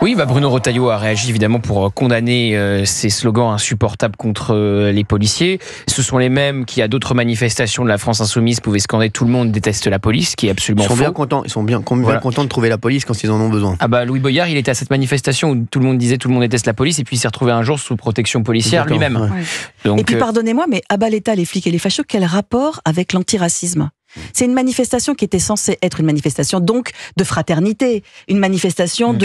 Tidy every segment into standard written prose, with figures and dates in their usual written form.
Oui, Bruno Retailleau a réagi évidemment pour condamner ces slogans insupportables contre les policiers. Ce sont les mêmes qui, à d'autres manifestations de la France Insoumise, pouvaient scander « Tout le monde déteste la police », qui est absolument faux. Ils sont bien contents de trouver la police quand ils en ont besoin. Louis Boyard, il était à cette manifestation où tout le monde disait « Tout le monde déteste la police » et puis il s'est retrouvé un jour sous protection policière lui-même. Ouais. Donc, et puis pardonnez-moi, mais à bas l'État, les flics et les fachos, quel rapport avec l'antiracisme ? C'est une manifestation qui était censée être une manifestation donc de fraternité, une manifestation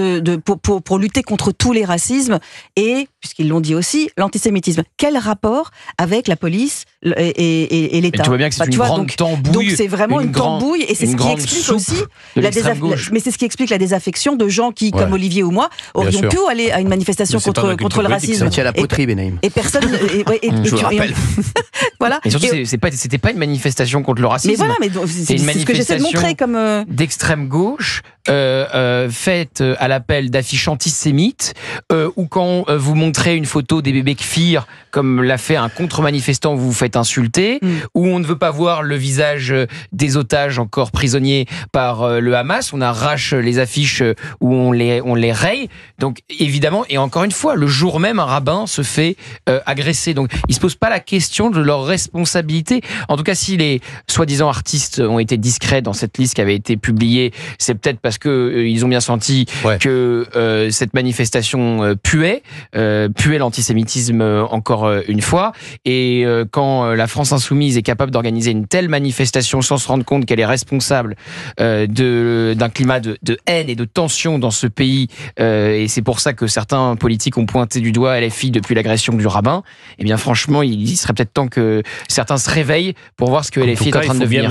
pour lutter contre tous les racismes et, puisqu'ils l'ont dit aussi, l'antisémitisme. Quel rapport avec la police et l'État ? Tu vois bien que c'est une grande tambouille. Donc c'est vraiment une tambouille et c'est ce qui explique aussi mais c'est ce qui explique la désaffection de gens qui, comme Olivier ou moi, aurions pu aller à une manifestation contre le racisme. C'est à la poterie, Benaïm. Et personne. Je vous rappelle. Voilà. Et surtout, c'était pas une manifestation contre le racisme. Mais voilà, mais c'est ce que j'essaie de montrer comme d'extrême gauche faite à l'appel d'affiches antisémites ou quand vous montrez une photo des bébés kfir comme l'a fait un contre-manifestant où vous vous faites insulter, où on ne veut pas voir le visage des otages encore prisonniers par le Hamas, on arrache les affiches où on les raye. Donc évidemment, et encore une fois, le jour même un rabbin se fait agresser. Donc ils se posent pas la question de leur responsabilité. En tout cas, si les soi-disant artistes ont été discrets dans cette liste qui avait été publiée, c'est peut-être parce que ils ont bien senti que cette manifestation puait l'antisémitisme encore une fois. Et quand la France Insoumise est capable d'organiser une telle manifestation sans se rendre compte qu'elle est responsable d'un climat de haine et de tension dans ce pays, et c'est pour ça que certains politiques ont pointé du doigt LFI depuis l'agression du rabbin, eh bien franchement, il serait peut-être temps que certains se réveillent pour voir ce que LFI est en train de devenir.